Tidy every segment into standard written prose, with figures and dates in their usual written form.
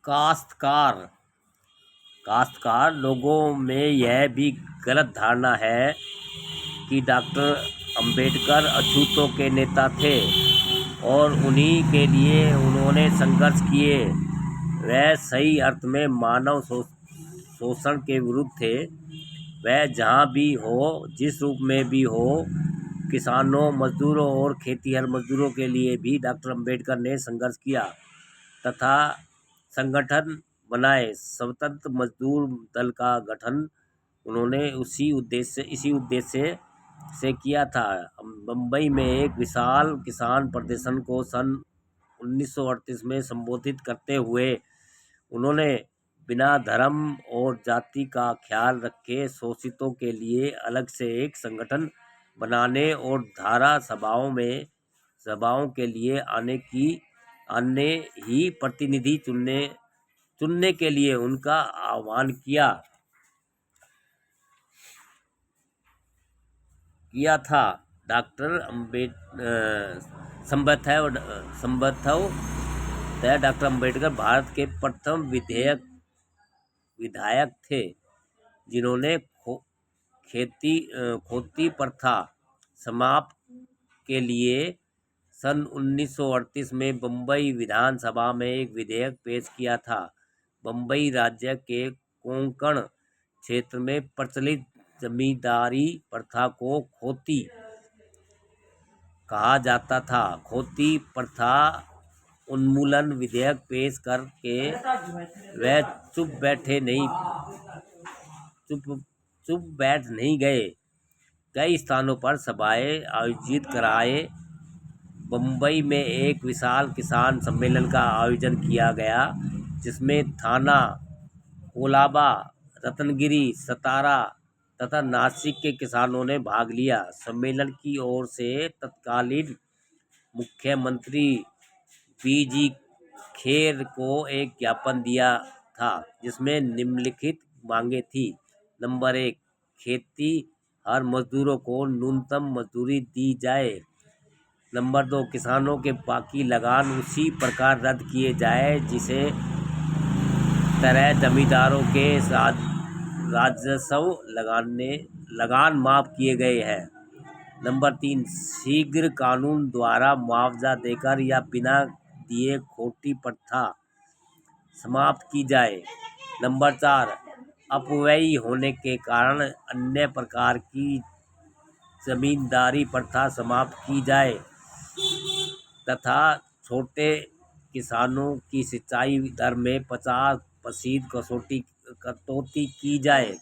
काश्तकार काश्तकार लोगों में यह भी गलत धारणा है कि डॉक्टर अंबेडकर अछूतों के नेता थे और उन्हीं के लिए उन्होंने संघर्ष किए। वह सही अर्थ में मानव शोषण के विरुद्ध थे। वह जहाँ भी हो, जिस रूप में भी हो, किसानों, मजदूरों और खेतीहर मजदूरों के लिए भी डॉक्टर अंबेडकर ने संघर्ष किया तथा संगठन बनाए। स्वतंत्र मजदूर दल का गठन उन्होंने इसी उद्देश्य से किया था। बम्बई में एक विशाल किसान प्रदर्शन को सन 1938 में संबोधित करते हुए उन्होंने बिना धर्म और जाति का ख्याल रखे शोषितों के लिए अलग से एक संगठन बनाने और धारा सभाओं के लिए आने ही प्रतिनिधि चुनने के लिए उनका आह्वान किया था। डॉक्टर संभवतः डॉक्टर अंबेडकर भारत के प्रथम विधायक थे जिन्होंने खोती प्रथा समाप्त के लिए सन 1938 में बम्बई विधानसभा में एक विधेयक पेश किया था। बम्बई राज्य के कोंकण क्षेत्र में प्रचलित जमींदारी प्रथा को खोती कहा जाता था। खोती प्रथा उन्मूलन विधेयक पेश करके वह चुप बैठ नहीं गए। कई स्थानों पर सभाएं आयोजित कराए। बम्बई में एक विशाल किसान सम्मेलन का आयोजन किया गया जिसमें थाना, कोलाबा, रत्नगिरी, सतारा तथा नासिक के किसानों ने भाग लिया। सम्मेलन की ओर से तत्कालीन मुख्यमंत्री बीजी खेर को एक ज्ञापन दिया था जिसमें निम्नलिखित मांगे थी। नंबर 1, खेती हर मजदूरों को न्यूनतम मजदूरी दी जाए। नंबर 2, किसानों के बाकी लगान उसी प्रकार रद्द किए जाए जिसे तरह जमींदारों के राजस्व लगान माफ किए गए हैं। नंबर 3, शीघ्र कानून द्वारा मुआवजा देकर या बिना दिए खोटी प्रथा समाप्त की जाए। नंबर 4, अपव्ययी होने के कारण अन्य प्रकार की जमींदारी प्रथा समाप्त की जाए तथा छोटे किसानों की सिंचाई दर में 50% कटौती की जाए।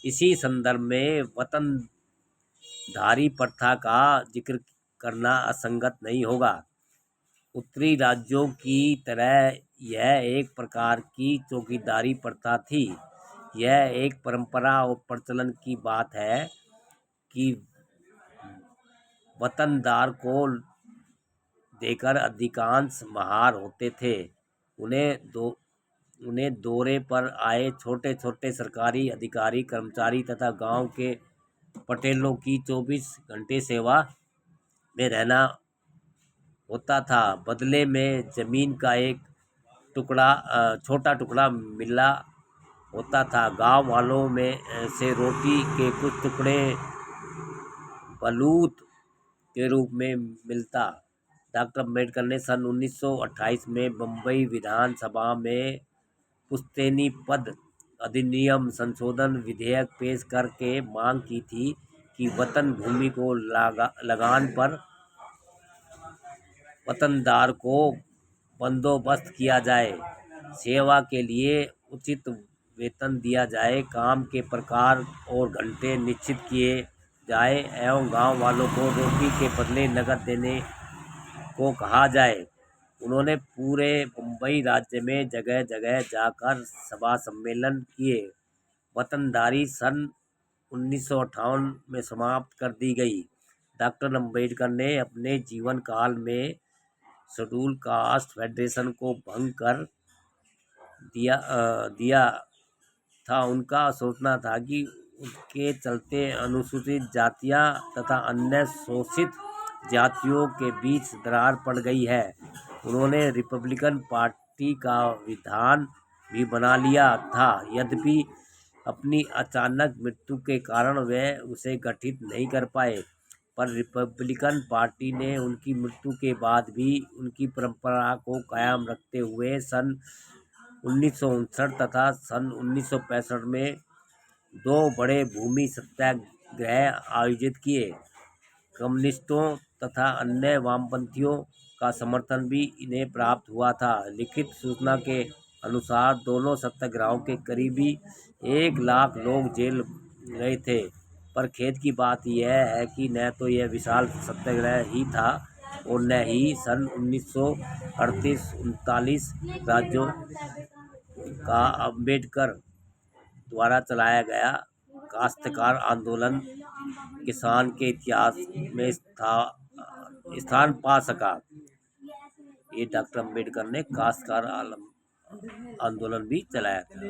इसी संदर्भ में वतनधारी प्रथा का जिक्र करना असंगत नहीं होगा। उत्तरी राज्यों की तरह यह एक प्रकार की चौकीदारी प्रथा थी। यह एक परंपरा और प्रचलन की बात है कि वतनदार को देकर अधिकांश महार होते थे। उन्हें दौरे पर आए छोटे छोटे सरकारी अधिकारी, कर्मचारी तथा गांव के पटेलों की 24 घंटे सेवा में रहना होता था। बदले में जमीन का एक छोटा टुकड़ा मिला होता था। गांव वालों में से रोटी के कुछ टुकड़े बलूत के रूप में मिलता। डॉक्टर अम्बेडकर ने सन 1928 में बम्बई विधानसभा में पुश्तैनी पद अधिनियम संशोधन विधेयक पेश करके मांग की थी कि वतन भूमि को लगान पर वतनदार को बंदोबस्त किया जाए, सेवा के लिए उचित वेतन दिया जाए, काम के प्रकार और घंटे निश्चित किए जाए एवं गांव वालों को रोटी के बदले नकद देने को कहा जाए। उन्होंने पूरे बम्बई राज्य में जगह जगह जाकर सभा सम्मेलन किए। वतनदारी सन 1958 में समाप्त कर दी गई। डॉक्टर अम्बेडकर ने अपने जीवन काल में शेड्यूल कास्ट फेडरेशन को भंग कर दिया था। उनका सोचना था कि उसके चलते अनुसूचित जातियां तथा अन्य शोषित जातियों के बीच दरार पड़ गई है। उन्होंने रिपब्लिकन पार्टी का विधान भी बना लिया था। यद्यपि अपनी अचानक मृत्यु के कारण वे उसे गठित नहीं कर पाए, पर रिपब्लिकन पार्टी ने उनकी मृत्यु के बाद भी उनकी परंपरा को कायम रखते हुए सन 1959 तथा सन 1965 में 2 बड़े भूमि सत्याग्रह आयोजित किए। कम्युनिस्टों तथा अन्य वामपंथियों का समर्थन भी इन्हें प्राप्त हुआ था। लिखित सूचना के अनुसार दोनों सत्याग्रहों के करीबी 1 लाख लोग जेल गए थे, पर खेद की बात यह है कि न तो यह विशाल सत्याग्रह ही था और न ही सन 1938-39 राज्यों का अम्बेडकर द्वारा चलाया गया काश्तकार आंदोलन किसान के इतिहास में स्थान पा सका। ये डॉक्टर अम्बेडकर ने काश्तकार आंदोलन भी चलाया था।